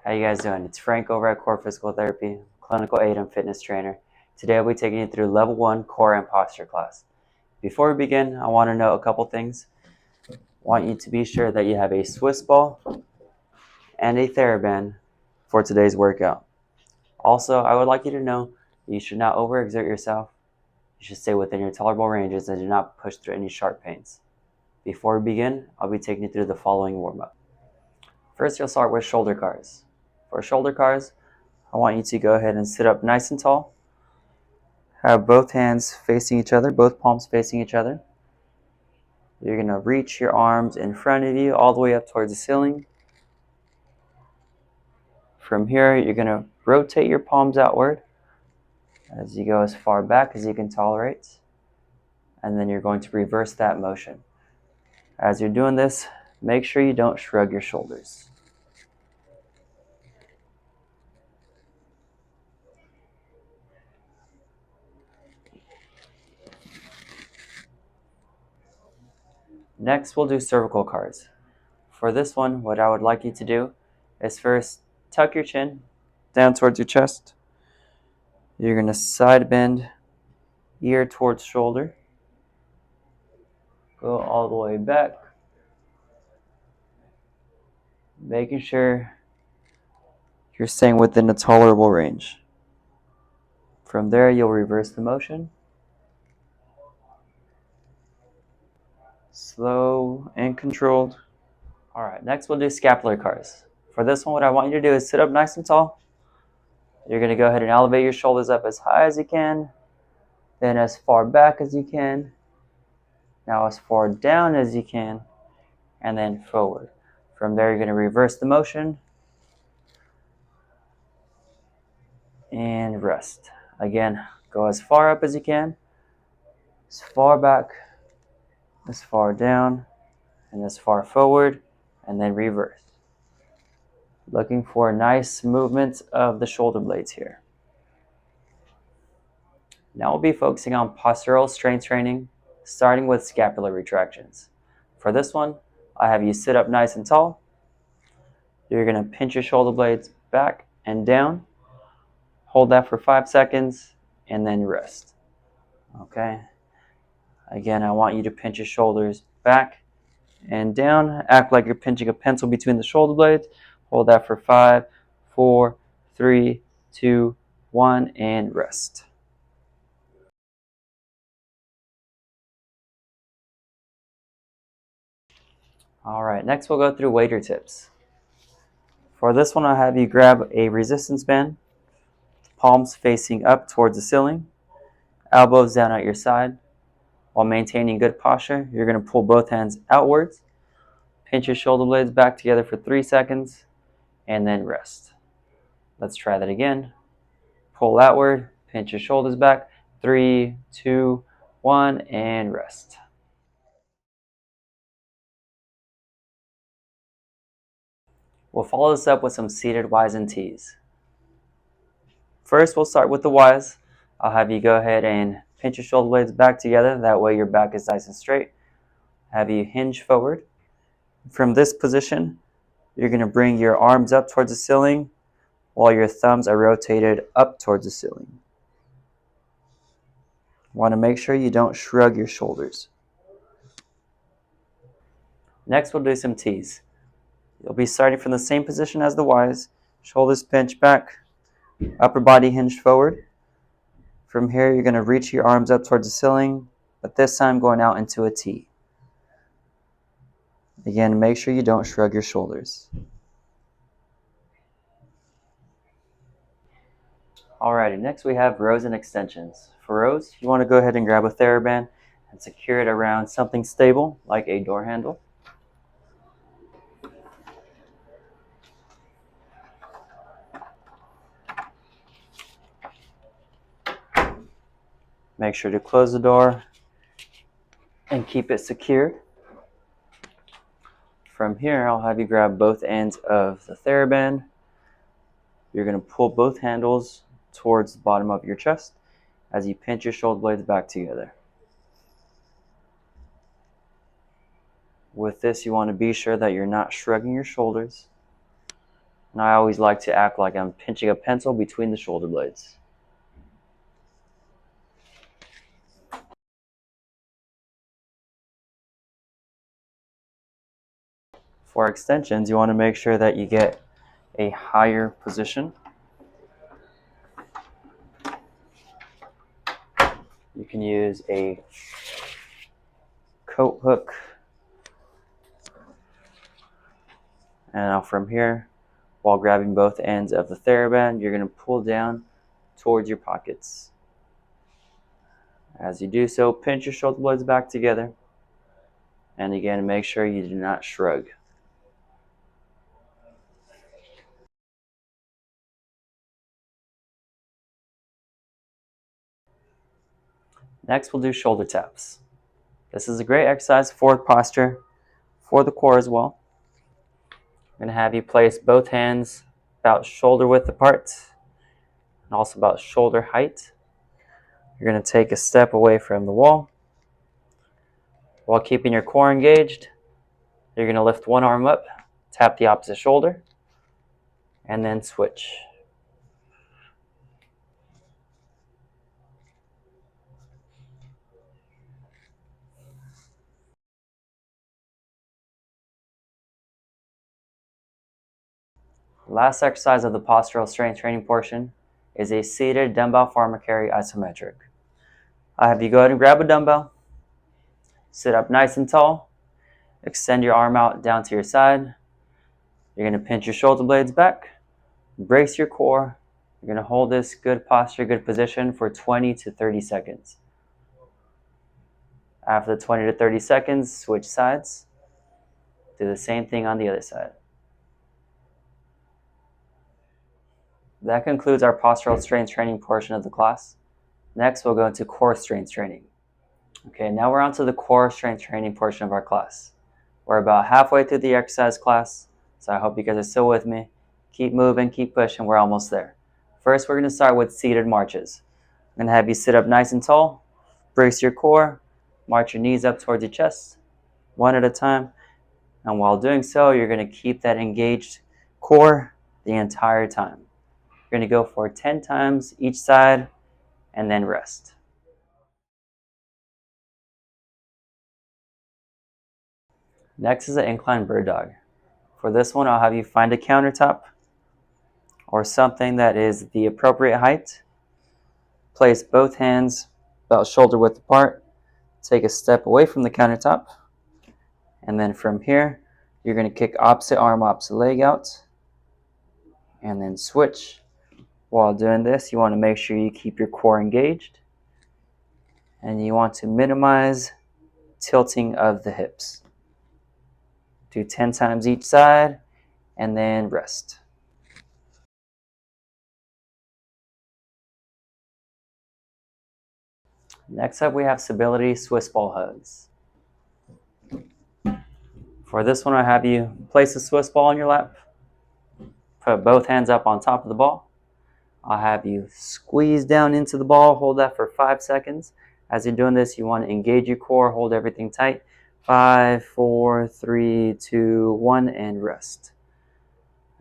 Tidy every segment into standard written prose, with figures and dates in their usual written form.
How you guys doing? It's Frank over at Core Physical Therapy, clinical aid and fitness trainer. Today I'll be taking you through level 1 core and posture class. Before we begin, I want to note a couple things. I want you to be sure that you have a Swiss ball and a TheraBand for today's workout. Also, I would like you to know that you should not overexert yourself. You should stay within your tolerable ranges and do not push through any sharp pains. Before we begin, I'll be taking you through the following warm-up. First, you'll start with shoulder cars. For shoulder cars, I want you to go ahead and sit up nice and tall. Have both hands facing each other, both palms facing each other. You're going to reach your arms in front of you all the way up towards the ceiling. From here, you're going to rotate your palms outward as you go as far back as you can tolerate. And then you're going to reverse that motion. As you're doing this, make sure you don't shrug your shoulders. Next, we'll do cervical cars. For this one, what I would like you to do is first tuck your chin down towards your chest. You're going to side bend, ear towards shoulder. Go all the way back. Making sure you're staying within a tolerable range. From there, you'll reverse the motion. Slow and controlled. All right, next we'll do scapular cars. For this one, what I want you to do is sit up nice and tall. You're going to go ahead and elevate your shoulders up as high as you can, then as far back as you can, now as far down as you can, and then forward. From there, you're going to reverse the motion and rest. Again, go as far up as you can, as far back, as far down, and as far forward, and then reverse. Looking for nice movements of the shoulder blades here. Now we'll be focusing on postural strength training, starting with scapular retractions. For this one, I have you sit up nice and tall. You're going to pinch your shoulder blades back and down. Hold that for 5 seconds, and then rest. Okay? Again, I want you to pinch your shoulders back and down. Act like you're pinching a pencil between the shoulder blades. Hold that for 5, 4, 3, 2, 1, and rest. All right, next we'll go through waiter tips. For this one, I'll have you grab a resistance band, palms facing up towards the ceiling, elbows down at your side. While maintaining good posture, you're going to pull both hands outwards, pinch your shoulder blades back together for 3 seconds, and then rest. Let's try that again. Pull outward, pinch your shoulders back, 3, 2, 1, and rest. We'll follow this up with some seated Ys and Ts. First, we'll start with the Ys. I'll have you go ahead and pinch your shoulder blades back together. That way your back is nice and straight. Have you hinge forward. From this position, you're going to bring your arms up towards the ceiling while your thumbs are rotated up towards the ceiling. Want to make sure you don't shrug your shoulders. Next, we'll do some Ts. You'll be starting from the same position as the Ys. Shoulders pinched back, upper body hinged forward. From here, you're going to reach your arms up towards the ceiling, but this time going out into a T. Again, make sure you don't shrug your shoulders. Alrighty, next we have rows and extensions. For rows, you want to go ahead and grab a TheraBand and secure it around something stable, like a door handle. Make sure to close the door and keep it secured. From here, I'll have you grab both ends of the TheraBand. You're going to pull both handles towards the bottom of your chest as you pinch your shoulder blades back together. With this, you want to be sure that you're not shrugging your shoulders. And I always like to act like I'm pinching a pencil between the shoulder blades. For extensions, you want to make sure that you get a higher position. You can use a coat hook. And now from here, while grabbing both ends of the TheraBand, you're going to pull down towards your pockets. As you do so, pinch your shoulder blades back together. And again, make sure you do not shrug. Next, we'll do shoulder taps. This is a great exercise for posture, for the core as well. I'm going to have you place both hands about shoulder width apart and also about shoulder height. You're going to take a step away from the wall. While keeping your core engaged, you're going to lift one arm up, tap the opposite shoulder, and then switch. Last exercise of the postural strength training portion is a seated dumbbell farmer carry isometric. I have you go ahead and grab a dumbbell, sit up nice and tall, extend your arm out down to your side. You're going to pinch your shoulder blades back, brace your core. You're going to hold this good posture, good position for 20 to 30 seconds. After the 20 to 30 seconds, switch sides. Do the same thing on the other side. That concludes our postural strength training portion of the class. Next, we'll go into core strength training. Okay, now we're on to the core strength training portion of our class. We're about halfway through the exercise class, so I hope you guys are still with me. Keep moving, keep pushing, we're almost there. First, we're going to start with seated marches. I'm going to have you sit up nice and tall, brace your core, march your knees up towards your chest, one at a time. And while doing so, you're going to keep that engaged core the entire time. You're going to go for 10 times each side and then rest. Next is an incline bird dog. For this one, I'll have you find a countertop or something that is the appropriate height. Place both hands about shoulder width apart. Take a step away from the countertop. And then from here, you're going to kick opposite arm, opposite leg out. And then switch. While doing this, you want to make sure you keep your core engaged. And you want to minimize tilting of the hips. Do 10 times each side, and then rest. Next up, we have stability Swiss ball hugs. For this one, I have you place a Swiss ball in your lap. Put both hands up on top of the ball. I'll have you squeeze down into the ball, hold that for 5 seconds. As you're doing this, you want to engage your core, hold everything tight. 5, 4, 3, 2, 1, and rest.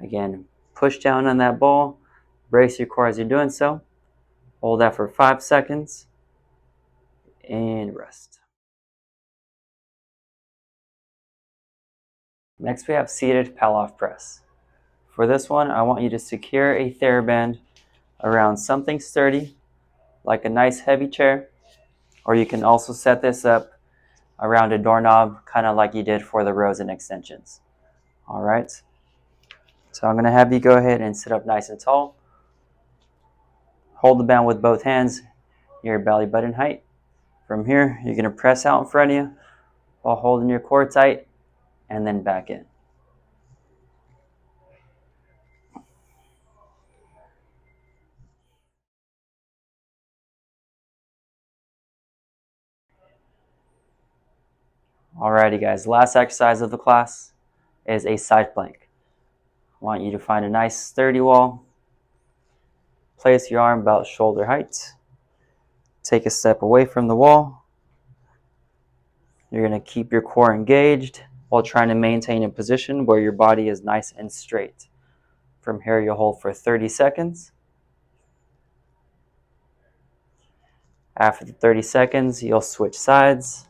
Again, push down on that ball, brace your core as you're doing so. Hold that for 5 seconds, and rest. Next, we have seated Pallof press. For this one, I want you to secure a TheraBand around something sturdy, like a nice heavy chair, or you can also set this up around a doorknob, kind of like you did for the rows and extensions. All right, so I'm going to have you go ahead and sit up nice and tall. Hold the band with both hands, your belly button height. From here, you're going to press out in front of you while holding your core tight, and then back in. Alrighty guys, last exercise of the class is a side plank. I want you to find a nice sturdy wall. Place your arm about shoulder height. Take a step away from the wall. You're going to keep your core engaged while trying to maintain a position where your body is nice and straight. From here, you'll hold for 30 seconds. After the 30 seconds, you'll switch sides.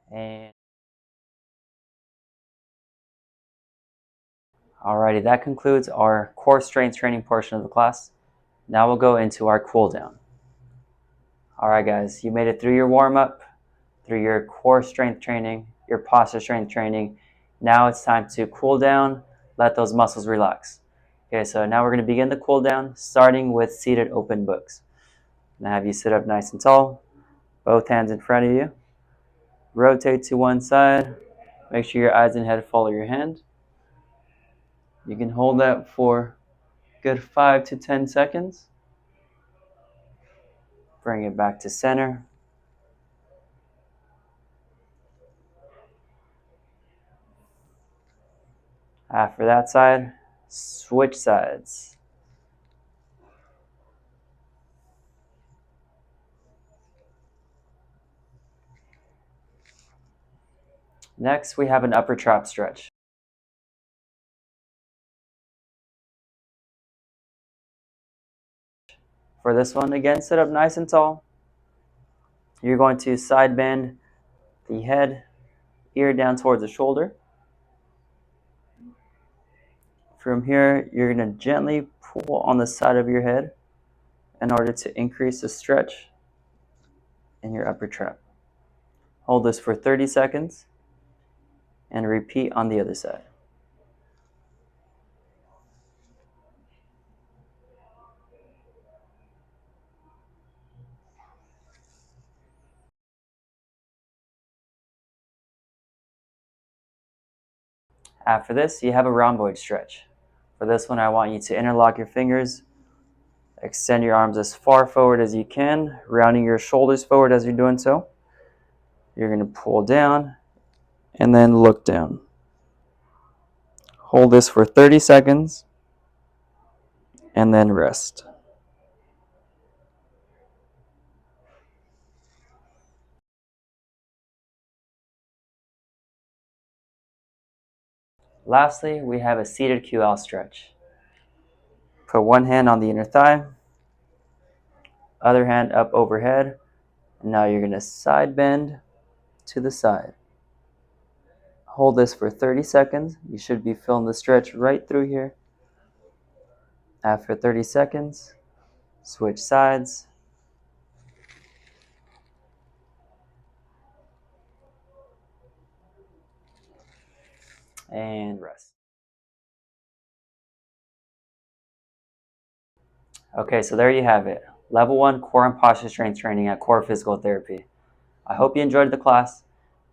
And alrighty, that concludes our core strength training portion of the class. Now we'll go into our cool down. Alright guys, you made it through your warm-up, through your core strength training, your posture strength training. Now it's time to cool down, let those muscles relax. Okay, so now we're going to begin the cool down, starting with seated open books. I'm going to have you sit up nice and tall, both hands in front of you. Rotate to one side. Make sure your eyes and head follow your hand. You can hold that for a good 5 to 10 seconds. Bring it back to center. After that side, switch sides. Next, we have an upper trap stretch. For this one, again, sit up nice and tall. You're going to side bend the head, ear down towards the shoulder. From here, you're going to gently pull on the side of your head in order to increase the stretch in your upper trap. Hold this for 30 seconds and repeat on the other side. After this, you have a rhomboid stretch. For this one, I want you to interlock your fingers, extend your arms as far forward as you can, rounding your shoulders forward as you're doing so. You're going to pull down and then look down. Hold this for 30 seconds and then rest. Lastly, we have a seated QL stretch. Put one hand on the inner thigh, other hand up overhead, and now you're going to side bend to the side. Hold this for 30 seconds. You should be feeling the stretch right through here. After 30 seconds, switch sides. And rest. Okay, so there you have it. Level 1 core and posture strength training at Core Physical Therapy. I hope you enjoyed the class.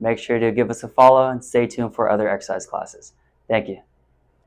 Make sure to give us a follow and stay tuned for other exercise classes. Thank you.